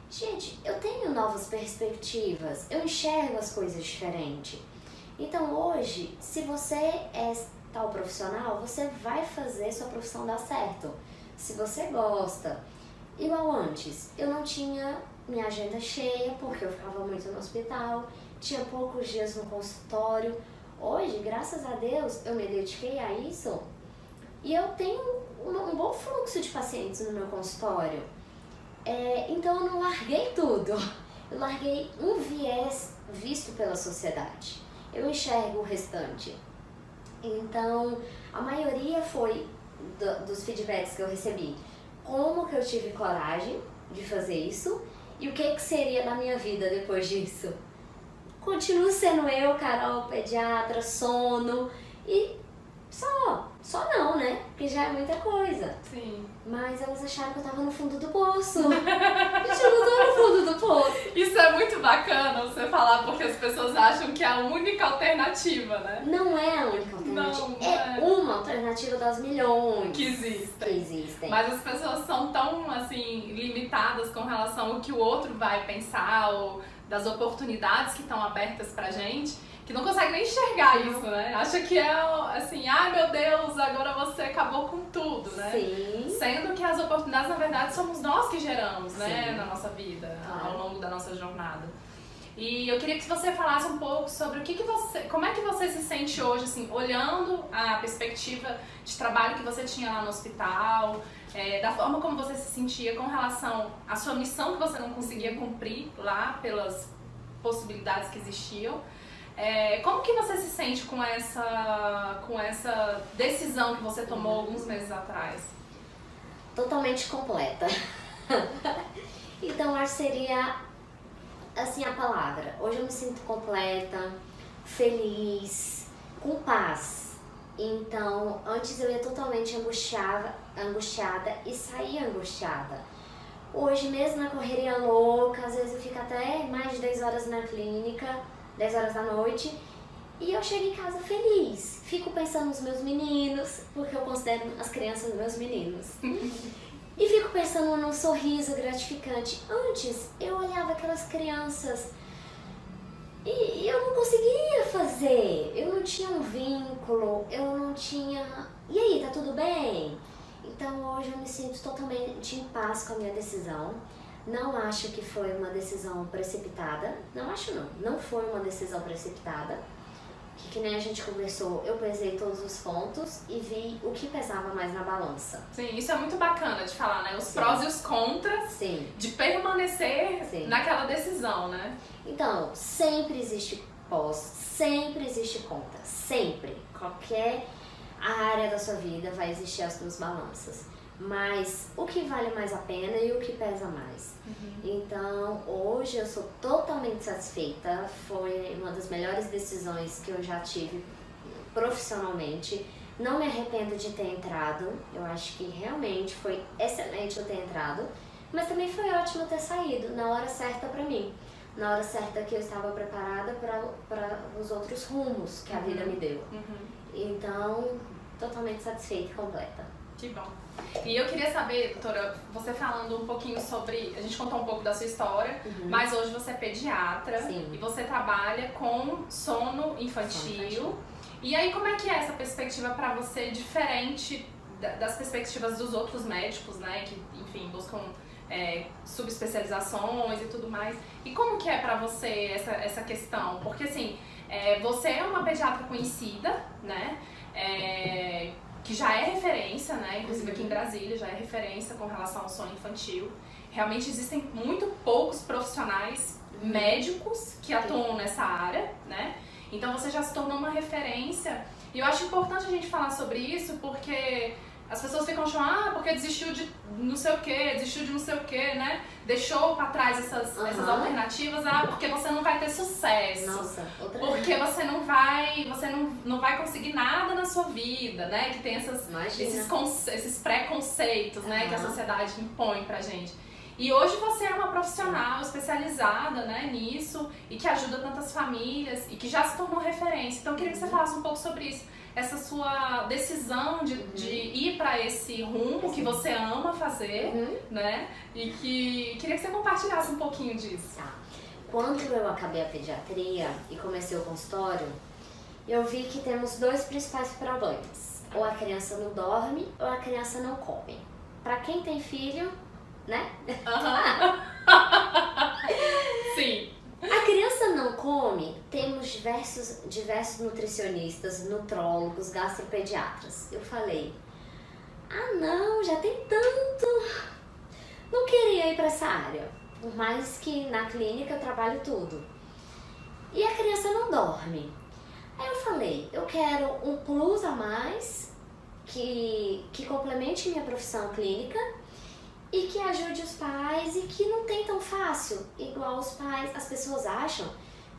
Gente, eu tenho novas perspectivas. Eu enxergo as coisas diferente. Então hoje, se você é tal profissional, você vai fazer sua profissão dar certo. Se você gosta. Igual antes, eu não tinha minha agenda cheia, porque eu ficava muito no hospital, tinha poucos dias no consultório. Hoje, graças a Deus, eu me dediquei a isso e eu tenho um bom fluxo de pacientes no meu consultório. Então eu não larguei tudo, eu larguei um viés visto pela sociedade. Eu enxergo o restante. Então, a maioria foi dos feedbacks que eu recebi. Como que eu tive coragem de fazer isso e o que seria da minha vida depois disso. continuo sendo eu, Carol, pediatra, sono e só não, né? Porque já é muita coisa. Sim. Mas elas acharam que eu tava no fundo do poço. Gente, eu não tô no fundo do poço. Isso é muito bacana você falar, porque as pessoas acham que é a única alternativa, né? Não é a única alternativa. Não, é uma alternativa das milhões que existem. Mas Mas as pessoas são tão, assim, limitadas com relação ao que o outro vai pensar ou das oportunidades que estão abertas pra gente, que não consegue nem enxergar isso, né? Acha que é assim, ai meu Deus, agora você acabou com tudo, né? Sim. Sendo que as oportunidades, na verdade, somos nós que geramos, né? Sim. Na nossa vida, Claro. ao longo da nossa jornada. E eu queria que você falasse um pouco sobre como é que você se sente hoje, assim, olhando a perspectiva de trabalho que você tinha lá no hospital, da forma como você se sentia com relação à sua missão que você não conseguia cumprir lá pelas possibilidades que existiam. Como que você se sente com essa decisão que você tomou alguns meses atrás? Totalmente completa. Então, acho que seria assim a palavra. Hoje eu me sinto completa, feliz, com paz. Então, antes eu ia totalmente angustiada e saía angustiada. Hoje, mesmo na correria louca, às vezes eu fico até mais de 10 horas na clínica, 10 horas da noite, e eu chego em casa feliz. Fico pensando nos meus meninos, porque eu considero as crianças meus meninos. E fico pensando num sorriso gratificante. Antes, eu olhava aquelas crianças e eu não conseguia fazer. Eu não tinha um vínculo, eu não tinha... E aí, tá tudo bem? Então, hoje eu me sinto totalmente em paz com a minha decisão. Não acho que foi uma decisão precipitada. Não acho não. Não foi uma decisão precipitada. Que nem a gente conversou, eu pesei todos os pontos e vi o que pesava mais na balança. Sim, isso é muito bacana de falar, né? Os Sim. prós e os contras Sim. de permanecer Sim. naquela decisão, né? Então, sempre existe pós, sempre existe contra. Sempre. Qualquer área da sua vida vai existir as duas balanças. Mas o que vale mais a pena e o que pesa mais. Então, hoje eu sou totalmente satisfeita. Foi uma das melhores decisões que eu já tive profissionalmente. Não me arrependo de ter entrado. Eu acho que realmente foi excelente eu ter entrado. Mas também foi ótimo ter saído na hora certa pra mim. Na hora certa que eu estava preparada para os outros rumos que a vida me deu. Então, totalmente satisfeita e completa. Que bom. E eu queria saber, doutora, você falando um pouquinho sobre... A gente contou um pouco da sua história, mas hoje você é pediatra. Sim. E você trabalha com sono infantil. E aí, como é que é essa perspectiva para você, diferente das perspectivas dos outros médicos, né? Que, enfim, buscam subespecializações e tudo mais. E como que é para você essa questão? Porque, assim, você é uma pediatra conhecida, né? Que já é referência, né? Inclusive aqui em Brasília já é referência com relação ao sono infantil. Realmente existem muito poucos profissionais médicos que atuam nessa área, né? Então você já se tornou uma referência. E eu acho importante a gente falar sobre isso porque as pessoas ficam achando, porque desistiu de não sei o que, desistiu de não sei o que, né? Deixou pra trás essas alternativas, porque você não vai ter sucesso. Nossa, porque você não vai conseguir nada na sua vida, né? Que tem esses preconceitos, né? Que a sociedade impõe pra gente. E hoje você é uma profissional especializada, né, nisso e que ajuda tantas famílias e que já se tornou referência. Então eu queria que você falasse um pouco sobre isso. Essa sua decisão de ir para esse rumo que você ama fazer, né? E que queria que você compartilhasse um pouquinho disso. Tá. Quando eu acabei a pediatria e comecei o consultório, eu vi que temos dois principais problemas. Ou a criança não dorme ou a criança não come. Para quem tem filho, né? Sim. A criança não come, temos diversos nutricionistas, nutrólogos, gastropediatras. Eu falei, não, já tem tanto. Não queria ir para essa área, por mais que na clínica eu trabalho tudo. E a criança não dorme. Aí eu falei, eu quero um plus a mais que complemente minha profissão clínica e que ajude os pais e que não tem tão fácil, igual os pais, as pessoas acham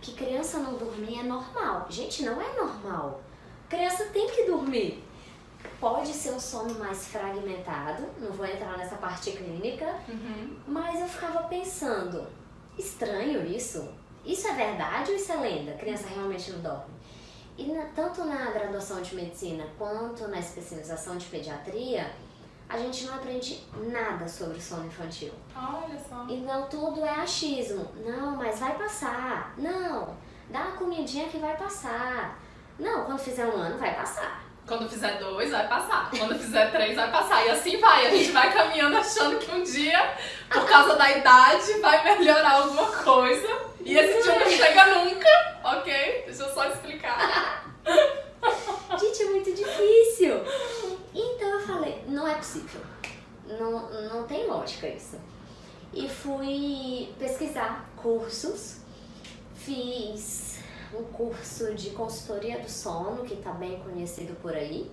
que criança não dormir é normal. Gente, não é normal. Criança tem que dormir. Pode ser um sono mais fragmentado, não vou entrar nessa parte clínica, mas eu ficava pensando, estranho isso? Isso é verdade ou isso é lenda? Criança realmente não dorme? E tanto na graduação de medicina quanto na especialização de pediatria, a gente não aprende nada sobre o sono infantil. Olha só. Então tudo é achismo. Não, mas vai passar. Não, dá uma comidinha que vai passar. Não, quando fizer 1 ano vai passar. Quando fizer 2, vai passar. Quando fizer 3, vai passar. E assim vai. A gente vai caminhando achando que um dia, por causa da idade, vai melhorar alguma coisa. E esse dia não chega nunca, ok? Deixa eu só explicar. Gente, é muito difícil. Então eu falei, não é possível. Não tem lógica isso. E fui pesquisar cursos. Fiz um curso de consultoria do sono, que está bem conhecido por aí,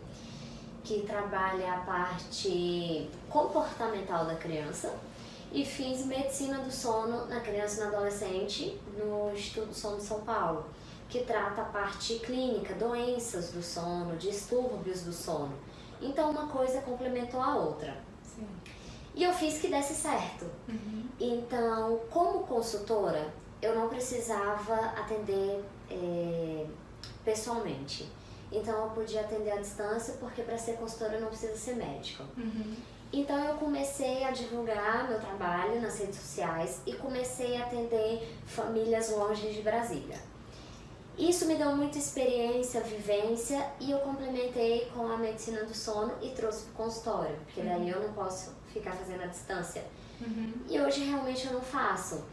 que trabalha a parte comportamental da criança, e fiz medicina do sono na criança e no adolescente no Instituto do Sono de São Paulo, que trata a parte clínica, doenças do sono, distúrbios do sono. Então uma coisa complementou a outra. Sim. E eu fiz que desse certo. Então, como consultora, eu não precisava atender pessoalmente. Então eu podia atender à distância, porque para ser consultora não precisa ser médico. Então eu comecei a divulgar meu trabalho nas redes sociais e comecei a atender famílias longe de Brasília. Isso me deu muita experiência, vivência, e eu complementei com a medicina do sono e trouxe para o consultório, porque daí eu não posso ficar fazendo à distância. E hoje realmente eu não faço.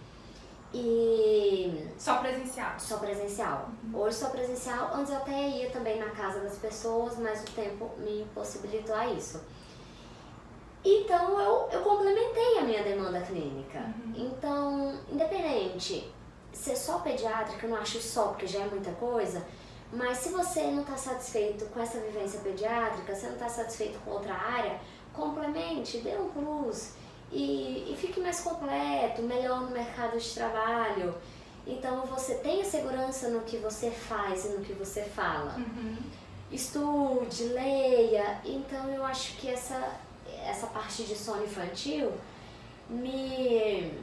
E só presencial? Só presencial. Hoje só presencial, antes eu até ia também na casa das pessoas, mas o tempo me impossibilitou a isso. Então eu complementei a minha demanda clínica. Então, independente, ser só pediátrica, eu não acho só, porque já é muita coisa, mas se você não está satisfeito com essa vivência pediátrica, você não está satisfeito com outra área, complemente, dê um plus. E fique mais completo, melhor no mercado de trabalho. Então você tenha segurança no que você faz e no que você fala. Estude, leia. Então eu acho que essa parte de sono infantil me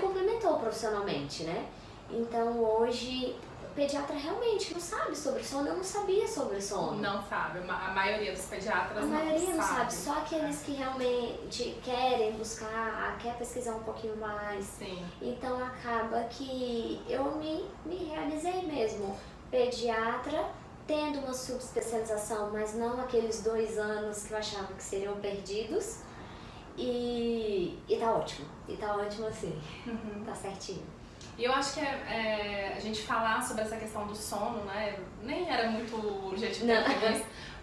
complementou profissionalmente, né? Então hoje o pediatra realmente não sabe sobre sono, eu não sabia sobre sono. Não sabe, a maioria dos pediatras não sabe. A maioria não sabe, só aqueles que realmente querem buscar, quer pesquisar um pouquinho mais. Sim. Então acaba que eu me realizei mesmo, pediatra, tendo uma subespecialização, mas não aqueles 2 anos que eu achava que seriam perdidos. E tá ótimo, assim, tá certinho. E eu acho que a gente falar sobre essa questão do sono, né, nem era muito urgente,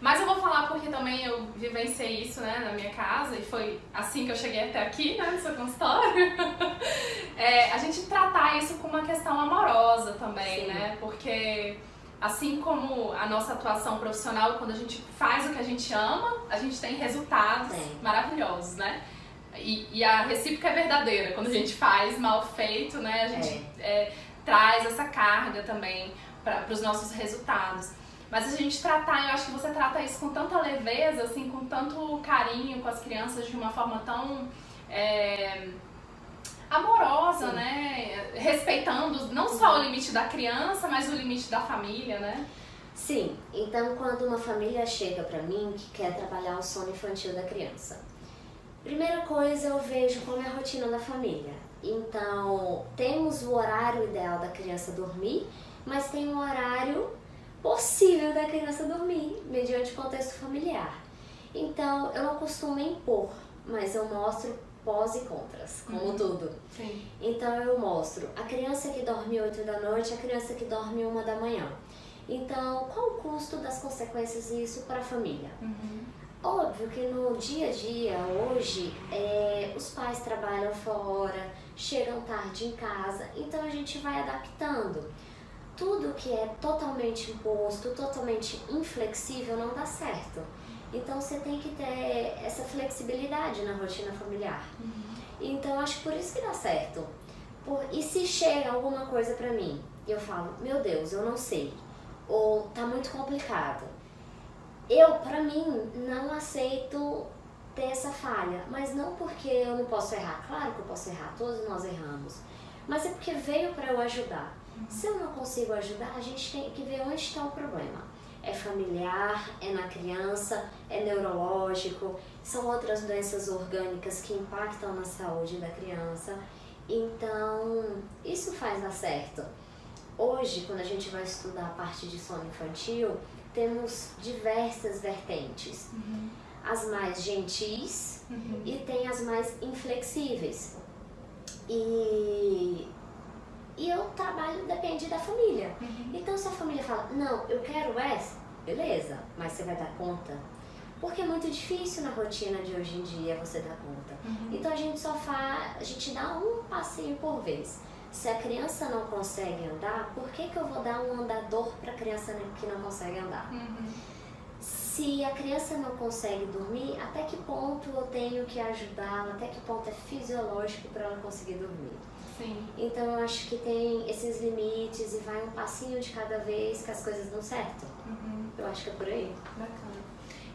mas eu vou falar porque também eu vivenciei isso, né, na minha casa, e foi assim que eu cheguei até aqui, né, no seu consultório. A gente tratar isso como uma questão amorosa também, né, porque assim como a nossa atuação profissional, quando a gente faz o que a gente ama, a gente tem resultados maravilhosos, né? E a recíproca é verdadeira, quando a gente faz mal feito, né, a gente traz essa carga também para os nossos resultados. Mas se a gente tratar, eu acho que você trata isso com tanta leveza, assim, com tanto carinho com as crianças, de uma forma tão amorosa, né, respeitando não só o limite da criança, mas o limite da família, né? Sim, então quando uma família chega para mim que quer trabalhar o sono infantil da criança, primeira coisa, eu vejo como é a rotina da família. Então, temos o horário ideal da criança dormir, mas tem um horário possível da criança dormir, mediante o contexto familiar. Então, eu não costumo impor, mas eu mostro pós e contras, como tudo. Sim. Então, eu mostro a criança que dorme 8 da noite, a criança que dorme 1 da manhã. Então, qual o custo das consequências disso para a família? Óbvio que no dia a dia, hoje, os pais trabalham fora, chegam tarde em casa, então a gente vai adaptando. Tudo que é totalmente imposto, totalmente inflexível, não dá certo. Então você tem que ter essa flexibilidade na rotina familiar. Então acho que por isso que dá certo. E se chega alguma coisa pra mim e eu falo, meu Deus, eu não sei, ou tá muito complicado. Pra mim, não aceito ter essa falha, mas não porque eu não posso errar. Claro que eu posso errar, todos nós erramos, mas é porque veio para eu ajudar. Se eu não consigo ajudar, a gente tem que ver onde está o problema. É familiar, é na criança, é neurológico, são outras doenças orgânicas que impactam na saúde da criança. Então, isso faz dar certo. Hoje, quando a gente vai estudar a parte de sono infantil, temos diversas vertentes. As mais gentis e tem as mais inflexíveis. E o trabalho depende da família. Então, se a família fala, não, eu quero essa, beleza, mas você vai dar conta? Porque é muito difícil na rotina de hoje em dia você dar conta. Então, a gente dá um passinho por vez. Se a criança não consegue andar, por que eu vou dar um andador para a criança que não consegue andar? Se a criança não consegue dormir, até que ponto eu tenho que ajudá-la, até que ponto é fisiológico para ela conseguir dormir? Sim. Então eu acho que tem esses limites e vai um passinho de cada vez que as coisas dão certo. Eu acho que é por aí. Bacana.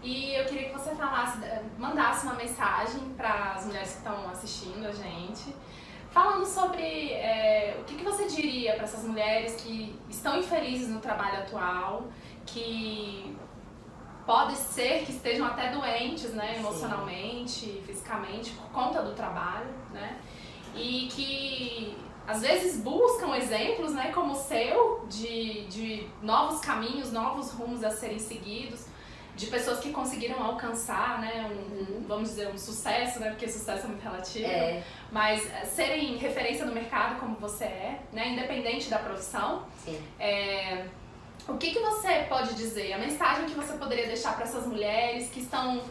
E eu queria que você mandasse uma mensagem para as mulheres que estão assistindo a gente, falando sobre o que você diria para essas mulheres que estão infelizes no trabalho atual, que pode ser que estejam até doentes, né, emocionalmente, fisicamente, por conta do trabalho, né, e que às vezes buscam exemplos, né, como o seu, de novos caminhos, novos rumos a serem seguidos, de pessoas que conseguiram alcançar, né, vamos dizer, um sucesso, né, porque sucesso é muito relativo, mas serem referência no mercado como você é, né, independente da profissão. Sim. O que você pode dizer, a mensagem que você poderia deixar para essas mulheres que estão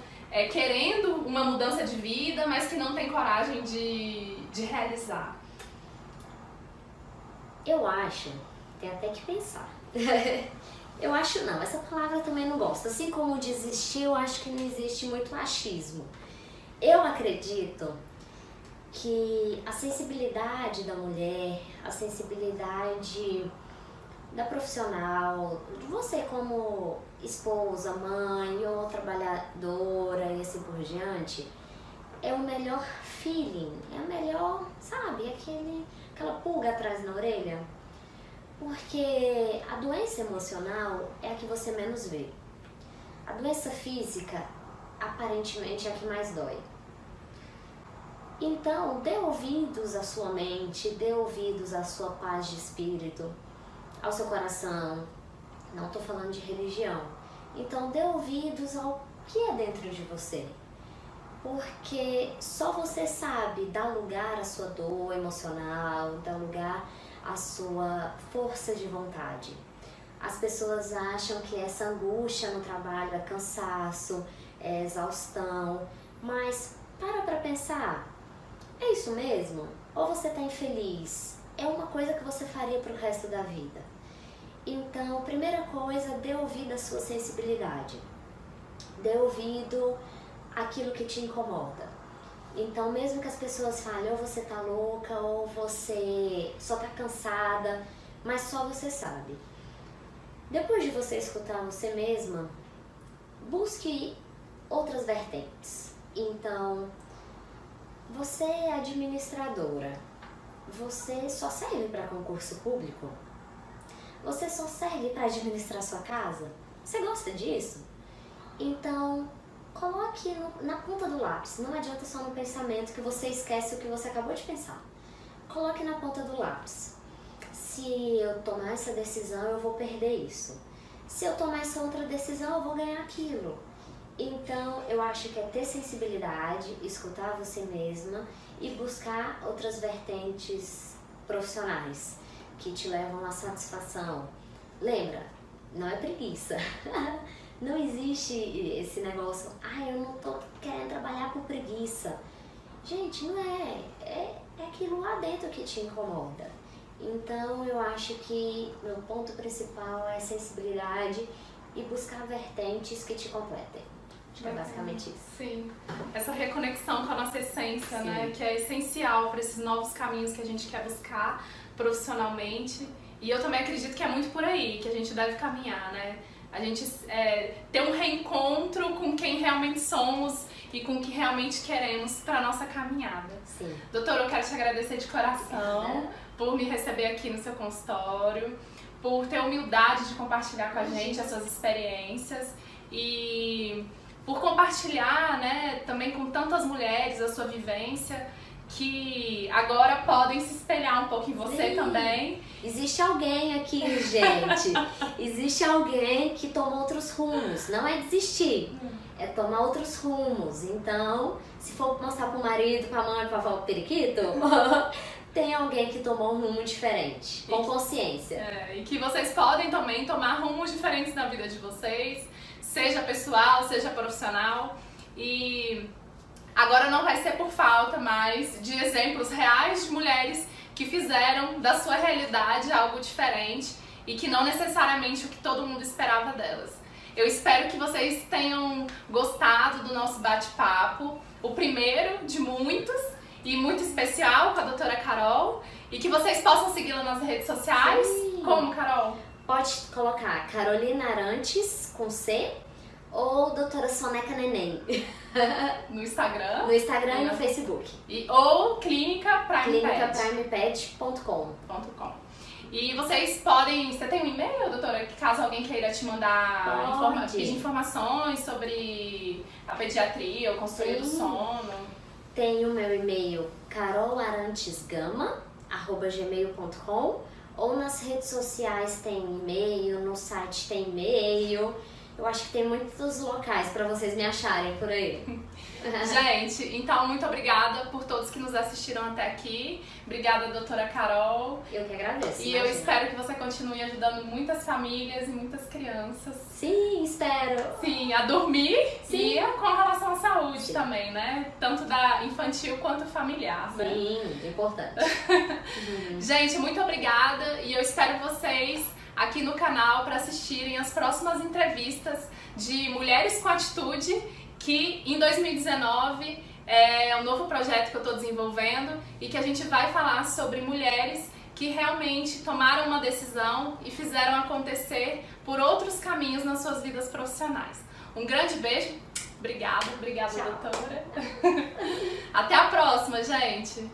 querendo uma mudança de vida, mas que não têm coragem de realizar? Eu acho, tem até que pensar. Eu acho não, essa palavra eu também não gosto. Assim como desistir, eu acho que não existe muito achismo. Eu acredito que a sensibilidade da mulher, a sensibilidade da profissional, de você como esposa, mãe ou trabalhadora e assim por diante, é o melhor feeling, é o melhor, sabe, aquela pulga atrás na orelha. Porque a doença emocional é a que você menos vê. A doença física, aparentemente, é a que mais dói. Então, dê ouvidos à sua mente, dê ouvidos à sua paz de espírito, ao seu coração. Não estou falando de religião. Então, dê ouvidos ao que é dentro de você. Porque só você sabe dar lugar à sua dor emocional, dar lugar a sua força de vontade. As pessoas acham que essa angústia no trabalho é cansaço, é exaustão, mas para pensar, é isso mesmo? Ou você está infeliz? É uma coisa que você faria para o resto da vida. Então, primeira coisa, dê ouvido à sua sensibilidade. Dê ouvido àquilo que te incomoda. Então, mesmo que as pessoas falem, ou você tá louca, ou você só tá cansada, mas só você sabe. Depois de você escutar você mesma, busque outras vertentes. Então, você é administradora, você só serve para concurso público? Você só serve para administrar sua casa? Você gosta disso? Então, coloque na ponta do lápis, não adianta só no pensamento que você esquece o que você acabou de pensar. Coloque na ponta do lápis. Se eu tomar essa decisão, eu vou perder isso. Se eu tomar essa outra decisão, eu vou ganhar aquilo. Então, eu acho que é ter sensibilidade, escutar você mesma e buscar outras vertentes profissionais que te levam à satisfação. Lembra, não é preguiça. Não existe esse negócio, eu não tô querendo trabalhar por preguiça. Gente, não é. É aquilo lá dentro que te incomoda. Então, eu acho que meu ponto principal é sensibilidade e buscar vertentes que te completem. Acho que é basicamente isso. Sim. Essa reconexão com a nossa essência, Sim. né? Que é essencial para esses novos caminhos que a gente quer buscar profissionalmente E eu também acredito que é muito por aí que a gente deve caminhar, né? A gente ter um reencontro com quem realmente somos e com o que realmente queremos para nossa caminhada. Sim. Doutora, eu quero te agradecer de coração por me receber aqui no seu consultório, por ter humildade de compartilhar com a gente as suas experiências e por compartilhar, né, também com tantas mulheres a sua vivência, que agora podem se espelhar um pouco em você. Sim. Também. Existe alguém aqui, gente. Existe alguém que toma outros rumos. Não é desistir, é tomar outros rumos. Então, se for mostrar pro marido, pra mãe, pra avó, pro periquito, tem alguém que tomou um rumo diferente, com consciência. E que vocês podem também tomar rumos diferentes na vida de vocês, seja pessoal, seja profissional. E agora não vai ser por falta mais de exemplos reais de mulheres que fizeram da sua realidade algo diferente e que não necessariamente o que todo mundo esperava delas. Eu espero que vocês tenham gostado do nosso bate-papo, o primeiro de muitos e muito especial com a doutora Carol, e que vocês possam segui-la nas redes sociais. Sim. Como, Carol? Pode colocar Carolina Arantes com C ou doutora Soneca Neném. No Instagram? No Instagram e no Facebook. Ou clinicaprimeped.com. E vocês podem... Você tem um e-mail, doutora? Que caso alguém queira te mandar pedir informações sobre a pediatria ou consultoria do sono. Tem o meu e-mail carolarantesgama@gmail.com, ou nas redes sociais tem e-mail, no site tem e-mail. Eu acho que tem muitos locais para vocês me acharem por aí. Gente, então muito obrigada por todos que nos assistiram até aqui. Obrigada, doutora Carol. Eu que agradeço. E eu espero que você continue ajudando muitas famílias e muitas crianças. Sim, espero. Sim, a dormir. Sim. E com relação à saúde. Sim. Também, né? Tanto da infantil quanto familiar. Né? Sim, importante. Gente, muito obrigada e eu espero vocês aqui no canal para assistirem as próximas entrevistas de Mulheres com Atitude, que em 2019 é um novo projeto que eu estou desenvolvendo e que a gente vai falar sobre mulheres que realmente tomaram uma decisão e fizeram acontecer por outros caminhos nas suas vidas profissionais. Um grande beijo, obrigada, doutora. Até a próxima, gente!